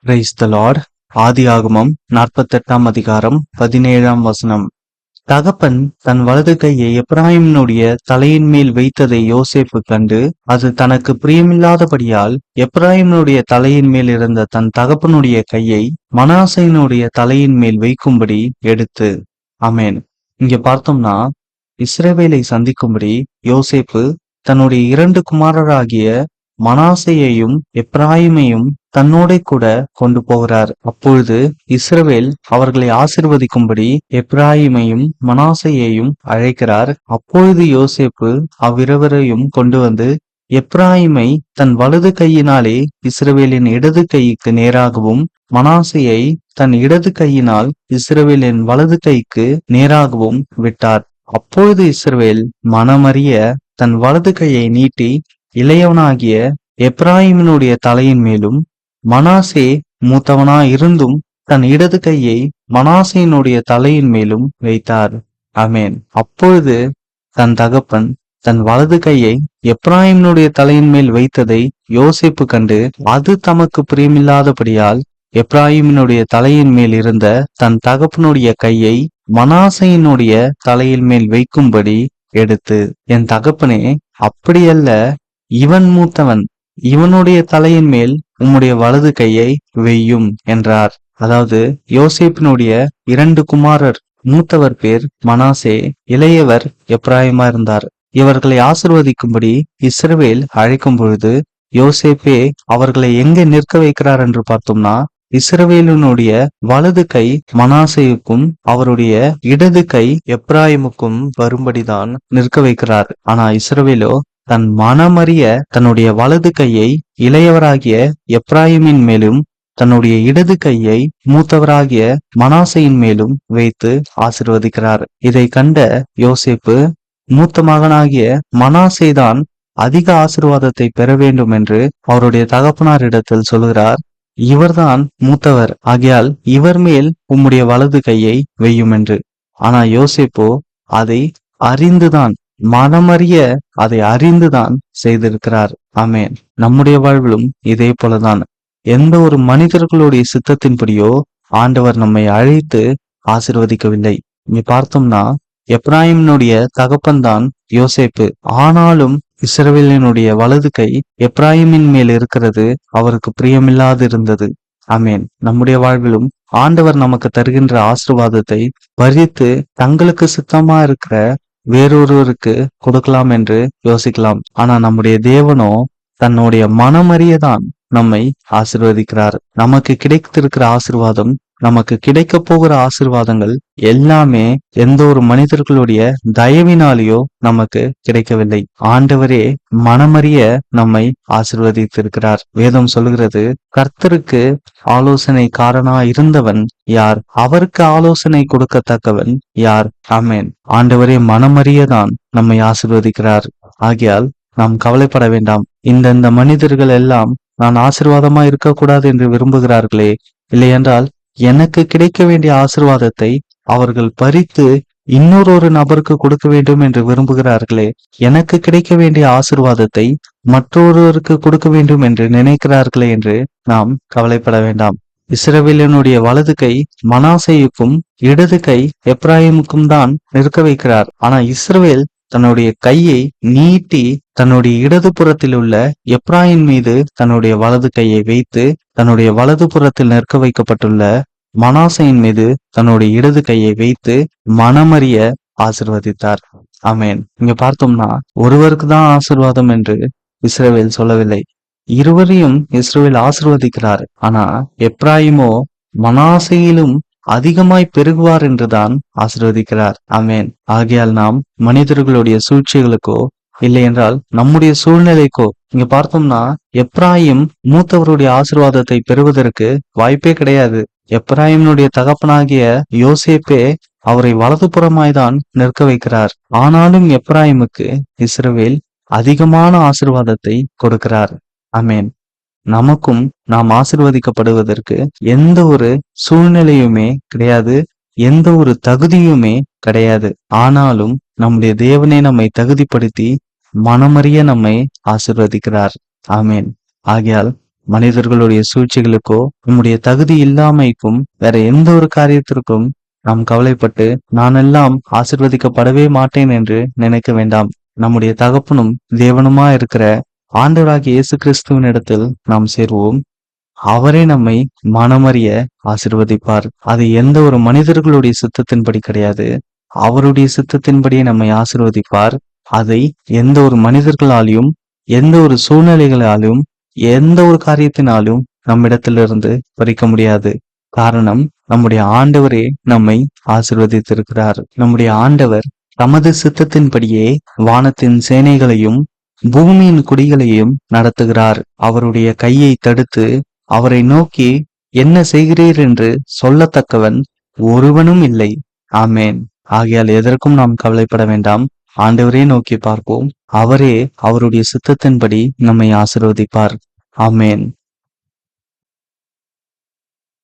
Praise the Lord. ஆதியாகமம் 48 அதிகாரம் 17 தகப்பன் தன் வலது கையை எப்பிராயீமினுடைய தலையின் மேல் வைத்ததை யோசேப்பு கண்டு, அது தனக்கு பிரியமில்லாதபடியால் எப்பிராயீமினுடைய தலையின் மேல் இருந்த தன் தகப்பனுடைய கையை மனாசேயினுடைய தலையின் மேல் வைக்கும்படி எடுத்து. ஆமென். இங்க பார்த்தோம்னா, இஸ்ரவேலை சந்திக்கும்படி யோசேப்பு தன்னுடைய 2 குமாரராகிய மனாசேயையும் எப்பிராயீமையும் தன்னோட கூட கொண்டு போகிறார். அப்பொழுது இஸ்ரவேல் அவர்களை ஆசீர்வதிக்கும்படி எப்பிராயீமையும் மனாசேயையும் அழைக்கிறார். அப்பொழுது யோசேப்பு அவ்விருவரையும் கொண்டு வந்து எப்பிராயீமை தன் வலது கையினாலே இஸ்ரவேலின் இடது கைக்கு நேராகவும், மனாசேயை தன் இடது கையினால் இஸ்ரவேலின் வலது கைக்கு நேராகவும் விட்டார். அப்பொழுது இஸ்ரவேல் மனமறிய தன் வலது கையை நீட்டி இளையவனாகிய எப்பிராயீமினுடைய தலையின் மேலும், மனாசே மூத்தவனாயிருந்தும் தன் இடது கையை மனாசேயினுடைய தலையின் மேலும் வைத்தார். ஆமென். அப்பொழுது தன் தகப்பன் தன் வலது கையை எப்பிராயீமினுடைய தலையின் மேல் வைத்ததை யோசேப்பு கண்டு, அது தமக்கு பிரியமில்லாதபடியால் எப்பிராயீமினுடைய தலையின் மேல் இருந்த தன் தகப்பனுடைய கையை மனாசேயினுடைய தலையின் மேல் வைக்கும்படி எடுத்து, என் தகப்பனே, அப்படியல்ல, இவன் மூத்தவன், இவனுடைய தலையின் மேல் உம்முடைய வலது கையை வெய்யும் என்றார். அதாவது யோசேப்பினுடைய 2 குமாரர், மூத்தவர் பேர் மனாசே, இளையவர் எப்பிராயீமா இருந்தார். இவர்களை ஆசீர்வதிக்கும்படி இஸ்ரவேல் அழைக்கும் பொழுது யோசேப்பே அவர்களை எங்கே நிற்க வைக்கிறார் என்று பார்த்தோம்னா, இஸ்ரவேலினுடைய வலது கை மனாசேயுக்கும் அவருடைய இடது கை எப்பிராயீமுக்கும் வரும்படிதான் நிற்க வைக்கிறார். ஆனா இஸ்ரவேலோ தன் மனமறிய தன்னுடைய வலது கையை இளையவராகிய எப்பிராயீமின் மேலும் தன்னுடைய இடது கையை மூத்தவராகிய மனாசேயின் மேலும் வைத்து ஆசீர்வதிக்கிறார். இதை கண்ட யோசேப்பு மூத்த மகனாகிய மனாசேதான் அதிக ஆசீர்வாதத்தை பெற வேண்டும் என்று அவருடைய தகப்பனாரிடத்தில் சொல்கிறார். இவர்தான் மூத்தவர், ஆகையால் இவர் மேல் உம்முடைய வலது கையை வெய்யும் என்று. ஆனா யோசேப்போ அதை அறிந்துதான், மனமறிய அதை அறிந்துதான் செய்திருக்கிறார். ஆமென். நம்முடைய வாழ்விலும் இதே போலதான். எந்த ஒரு மனிதர்களுடைய சித்தத்தின்படியோ ஆண்டவர் நம்மை அழைத்து ஆசீர்வதிக்கவில்லை. இங்க பார்த்தோம்னா, எப்பிராயீமினுடைய தகப்பன்தான் யோசேப்பு. ஆனாலும் இஸ்ரவேலினுடைய வலது கை எப்பிராயீமின் மேல் இருக்கிறது அவருக்கு பிரியமில்லாது இருந்தது. ஆமென். நம்முடைய வாழ்விலும் ஆண்டவர் நமக்கு தருகின்ற ஆசீர்வாதத்தை பறித்து தங்களுக்கு சித்தமா இருக்கிற வேறொருவருக்கு கொடுக்கலாம் என்று யோசிக்கலாம். ஆனா நம்முடைய தேவனோ தன்னுடைய மனமறியதான் நம்மை ஆசீர்வதிக்கிறார். நமக்கு கிடைத்திருக்கிற ஆசீர்வாதம், நமக்கு கிடைக்க போகிற ஆசீர்வாதங்கள் எல்லாமே எந்த ஒரு மனிதர்களுடைய தயவினாலேயோ நமக்கு கிடைக்கவில்லை. ஆண்டவரே மனமறிய நம்மை ஆசீர்வதித்திருக்கிறார். வேதம் சொல்லுகிறது, கர்த்தருக்கு ஆலோசனைக்காரனா இருந்தவன் யார்? அவருக்கு ஆலோசனை கொடுக்கத்தக்கவன் யார்? ஆமென். ஆண்டவரே மனமறியதான் நம்மை ஆசீர்வதிக்கிறார். ஆகையால் நாம் கவலைப்பட வேண்டாம். இந்த மனிதர்கள் எல்லாம் நான் ஆசீர்வாதமா இருக்கக்கூடாது என்று விரும்புகிறார்களே, இல்லையென்றால் எனக்கு கிடைக்க வேண்டிய ஆசீர்வாதத்தை அவர்கள் பறித்து இன்னொரு நபருக்கு கொடுக்க வேண்டும் என்று விரும்புகிறார்களே, எனக்கு கிடைக்க வேண்டிய ஆசீர்வாதத்தை மற்றொருவருக்கு கொடுக்க வேண்டும் என்று நினைக்கிறார்களே என்று நாம் கவலைப்பட வேண்டாம். இஸ்ரவேலினுடைய வலது கை மனாசேயுக்கும் இடது கை எப்பிராயீமுக்கும் தான் நிற்க வைக்கிறார். ஆனா இஸ்ரவேல் தன்னுடைய கையை நீட்டி தன்னுடைய இடது புறத்தில் உள்ள எப்பிராயீம் மீது தன்னுடைய வலது கையை வைத்து, தன்னுடைய வலது புறத்தில் நிற்க வைக்கப்பட்டுள்ள மனாசேயின் மீது தன்னுடைய இடது கையை வைத்து மனமறிய ஆசீர்வதித்தார். ஆமென். இங்க பார்த்தோம்னா, ஒருவருக்கு தான் ஆசீர்வாதம் என்று இஸ்ரவேல் சொல்லவில்லை, இருவரையும் இஸ்ரவேல் ஆசீர்வதிக்கிறார். ஆனா எப்பிராயீமோ மனாசேயிலும் அதிகமாய் பெருகுவார் என்றுதான் ஆசீர்வதிக்கிறார். ஆமென். ஆகையால் நாம் மனிதர்களுடைய சூழ்ச்சிகளுக்கோ இல்லை என்றால் நம்முடைய சூழ்நிலைக்கோ, இங்க பார்த்தோம்னா எப்பிராயீம் மூத்தவருடைய ஆசீர்வாதத்தை பெறுவதற்கு வாய்ப்பே கிடையாது. எப்பிராயீமினுடைய தகப்பனாகிய யோசேப்பே அவரை வலதுபுறமாய்தான் நிற்க வைக்கிறார். ஆனாலும் எப்பிராயீமுக்கு இஸ்ரவேல் அதிகமான ஆசீர்வாதத்தை கொடுக்கிறார். ஆமென். நமக்கும் நாம் ஆசீர்வதிக்கப்படுவதற்கு எந்த ஒரு சூழ்நிலையுமே கிடையாது, எந்த ஒரு தகுதியுமே கிடையாது. ஆனாலும் நம்முடைய தேவனே நம்மை தகுதிப்படுத்தி மனமறிய நம்மை ஆசீர்வதிக்கிறார். ஆமென். ஆகையால் மனிதர்களுடைய சூழ்ச்சிகளுக்கோ நம்முடைய தகுதி இல்லாமைக்கும் வேற எந்த ஒரு காரியத்திற்கும் நாம் கவலைப்பட்டு நானெல்லாம் ஆசிர்வதிக்கப்படவே மாட்டேன் என்று நினைக்க வேண்டாம். நம்முடைய தகப்பனும் தேவனுமா இருக்கிற ஆண்டவராகிய இயேசு கிறிஸ்துவின் இடத்தில் நாம் சேர்வோம். அவரே நம்மை மனமறிய ஆசிர்வதிப்பார். அது எந்த ஒரு மனிதர்களுடைய சித்தத்தின்படி கிடையாது. அவருடைய சித்தத்தின்படியே நம்மை ஆசிர்வதிப்பார். அதை எந்த ஒரு மனிதர்களாலும், எந்த ஒரு சூழ்நிலைகளாலும், எந்த ஒரு காரியத்தினாலும் நம்மிடத்திலிருந்து பறிக்க முடியாது. காரணம், நம்முடைய ஆண்டவரே நம்மை ஆசிர்வதித்திருக்கிறார். நம்முடைய ஆண்டவர் தமது சித்தத்தின்படியே வானத்தின் சேனைகளையும் பூமியின் குடிகளையும் நடத்துகிறார். அவருடைய கையை தடுத்து அவரை நோக்கி என்ன செய்கிறீர் என்று சொல்லத்தக்கவன் ஒருவனும் இல்லை. ஆமேன். ஆகையால் எதற்கும் நாம் கவலைப்பட வேண்டாம். ஆண்டவரே நோக்கி பார்ப்போம். அவரே அவருடைய சித்தத்தின்படி நம்மை ஆசீர்வதிப்பார். ஆமேன்.